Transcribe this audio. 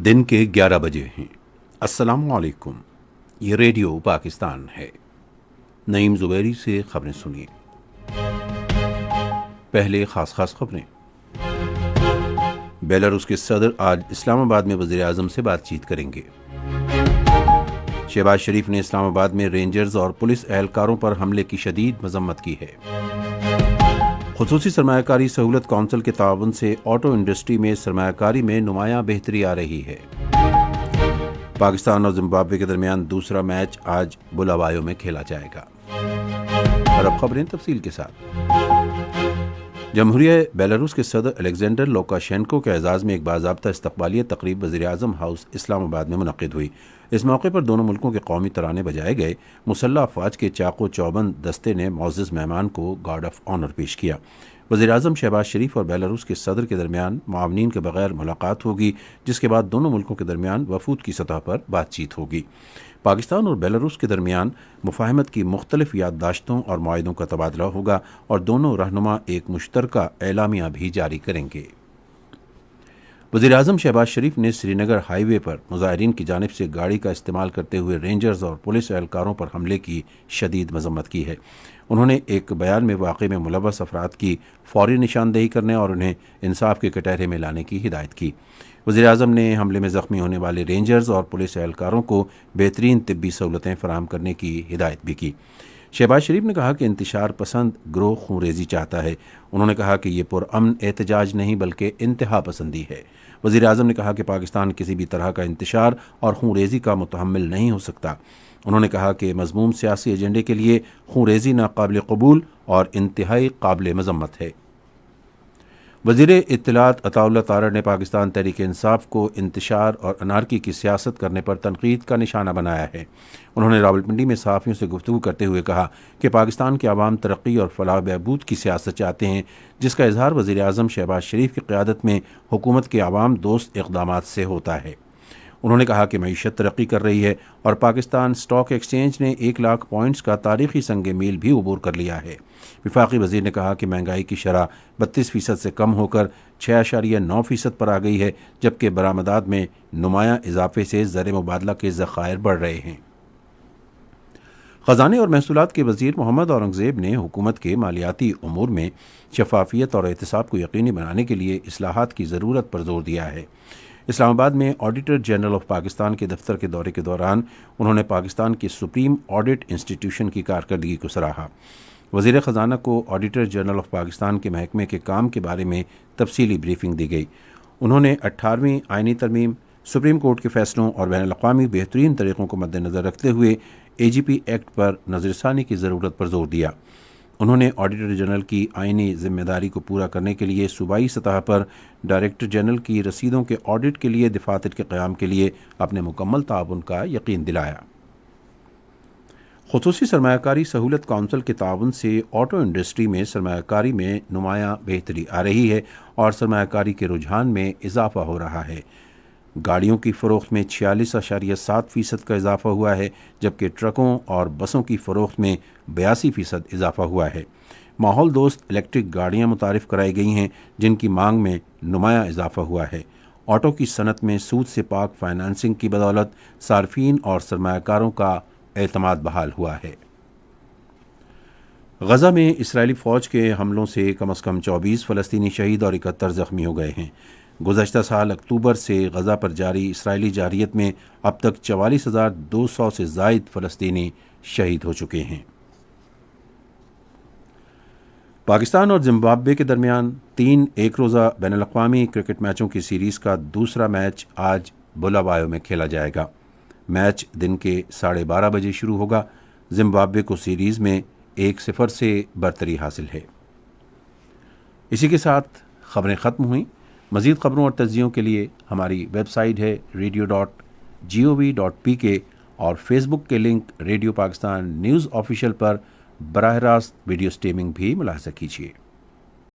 دن کے 11 بجے ہیں۔ السلام علیکم، یہ ریڈیو پاکستان ہے۔ نعیم زبیری سے خبریں سنیے۔ پہلے خاص خبریں۔ بیلاروس کے صدر آج اسلام آباد میں وزیر اعظم سے بات چیت کریں گے۔ شہباز شریف نے اسلام آباد میں رینجرز اور پولیس اہلکاروں پر حملے کی شدید مذمت کی ہے۔ خصوصی سرمایہ کاری سہولت کونسل کے تعاون سے آٹو انڈسٹری میں سرمایہ کاری میں نمایاں بہتری آ رہی ہے۔ پاکستان اور زمبابوے کے درمیان دوسرا میچ آج بلاوایو میں کھیلا جائے گا۔ اور اب خبریں تفصیل کے ساتھ۔ جمہوریہ بیلاروس کے صدر الیگزینڈر لوکاشینکو کے اعزاز میں ایک باضابطہ استقبالیہ تقریب وزیر اعظم ہاؤس اسلام آباد میں منعقد ہوئی۔ اس موقع پر دونوں ملکوں کے قومی ترانے بجائے گئے۔ مسلح افواج کے چاقو چوبند دستے نے معزز مہمان کو گارڈ آف آنر پیش کیا۔ وزیر اعظم شہباز شریف اور بیلاروس کے صدر کے درمیان معاونین کے بغیر ملاقات ہوگی، جس کے بعد دونوں ملکوں کے درمیان وفود کی سطح پر بات چیت ہوگی۔ پاکستان اور بیلاروس کے درمیان مفاہمت کی مختلف یادداشتوں اور معاہدوں کا تبادلہ ہوگا اور دونوں رہنما ایک مشترکہ اعلامیہ بھی جاری کریں گے۔ وزیر اعظم شہباز شریف نے سری نگر ہائی وے پر مظاہرین کی جانب سے گاڑی کا استعمال کرتے ہوئے رینجرز اور پولیس اہلکاروں پر حملے کی شدید مذمت کی ہے۔ انہوں نے ایک بیان میں واقعے میں ملوث افراد کی فوری نشاندہی کرنے اور انہیں انصاف کے کٹہرے میں لانے کی ہدایت کی۔ وزیر اعظم نے حملے میں زخمی ہونے والے رینجرز اور پولیس اہلکاروں کو بہترین طبی سہولتیں فراہم کرنے کی ہدایت بھی کی۔ شہباز شریف نے کہا کہ انتشار پسند گروہ خونریزی چاہتا ہے۔ انہوں نے کہا کہ یہ پرامن احتجاج نہیں بلکہ انتہا پسندی ہے۔ وزیر اعظم نے کہا کہ پاکستان کسی بھی طرح کا انتشار اور خونریزی کا متحمل نہیں ہو سکتا۔ انہوں نے کہا کہ مذموم سیاسی ایجنڈے کے لیے خونریزی ناقابل قبول اور انتہائی قابل مذمت ہے۔ وزیر اطلاعات عطا اللہ تارڑ نے پاکستان تحریک انصاف کو انتشار اور انارکی کی سیاست کرنے پر تنقید کا نشانہ بنایا ہے۔ انہوں نے راولپنڈی میں صحافیوں سے گفتگو کرتے ہوئے کہا کہ پاکستان کے عوام ترقی اور فلاح بہبود کی سیاست چاہتے ہیں، جس کا اظہار وزیر اعظم شہباز شریف کی قیادت میں حکومت کے عوام دوست اقدامات سے ہوتا ہے۔ انہوں نے کہا کہ معیشت ترقی کر رہی ہے اور پاکستان اسٹاک ایکسچینج نے 1,00,000 پوائنٹس کا تاریخی سنگ میل بھی عبور کر لیا ہے۔ وفاقی وزیر نے کہا کہ مہنگائی کی شرح 32% سے کم ہو کر 6.9% پر آ گئی ہے، جبکہ برآمدات میں نمایاں اضافے سے زر مبادلہ کے ذخائر بڑھ رہے ہیں۔ خزانے اور محصولات کے وزیر محمد اورنگزیب نے حکومت کے مالیاتی امور میں شفافیت اور احتساب کو یقینی بنانے کے لیے اصلاحات کی ضرورت پر زور دیا ہے۔ اسلام آباد میں آڈیٹر جنرل آف پاکستان کے دفتر کے دورے کے دوران انہوں نے پاکستان کے سپریم آڈٹ انسٹی ٹیوشن کی کارکردگی کو سراہا۔ وزیر خزانہ کو آڈیٹر جنرل آف پاکستان کے محکمے کے کام کے بارے میں تفصیلی بریفنگ دی گئی۔ انہوں نے 18ویں آئینی ترمیم، سپریم کورٹ کے فیصلوں اور بین الاقوامی بہترین طریقوں کو مد نظر رکھتے ہوئے AGP ایکٹ پر نظر ثانی کی ضرورت پر زور دیا۔ انہوں نے آڈیٹر جنرل کی آئینی ذمہ داری کو پورا کرنے کے لیے صوبائی سطح پر ڈائریکٹر جنرل کی رسیدوں کے آڈٹ کے لیے دفاتر کے قیام کے لیے اپنے مکمل تعاون کا یقین دلایا۔ خصوصی سرمایہ کاری سہولت کونسل کے تعاون سے آٹو انڈسٹری میں سرمایہ کاری میں نمایاں بہتری آ رہی ہے اور سرمایہ کاری کے رجحان میں اضافہ ہو رہا ہے۔ گاڑیوں کی فروخت میں 46.7% کا اضافہ ہوا ہے، جبکہ ٹرکوں اور بسوں کی فروخت میں 82% اضافہ ہوا ہے۔ ماحول دوست الیکٹرک گاڑیاں متعارف کرائی گئی ہیں، جن کی مانگ میں نمایاں اضافہ ہوا ہے۔ آٹو کی صنعت میں سود سے پاک فائنانسنگ کی بدولت صارفین اور سرمایہ کاروں کا اعتماد بحال ہوا ہے۔ غزہ میں اسرائیلی فوج کے حملوں سے کم از کم 24 فلسطینی شہید اور 71 زخمی ہو گئے ہیں۔ گزشتہ سال اکتوبر سے غزہ پر جاری اسرائیلی جارحیت میں اب تک 44,200 سے زائد فلسطینی شہید ہو چکے ہیں۔ پاکستان اور زمبابوے کے درمیان 3 ایک روزہ بین الاقوامی کرکٹ میچوں کی سیریز کا دوسرا میچ آج بلاوایو میں کھیلا جائے گا۔ میچ دن کے 12:30 بجے شروع ہوگا۔ زمبابوے کو سیریز میں 1-0 سے برتری حاصل ہے۔ اسی کے ساتھ خبریں ختم ہوئیں۔ مزید خبروں اور تجزیوں کے لیے ہماری ویب سائٹ ہے radio.gov.pk اور فیس بک کے link radio Pakistan news official پر براہ راست ویڈیو سٹریمنگ بھی ملاحظہ کیجیے۔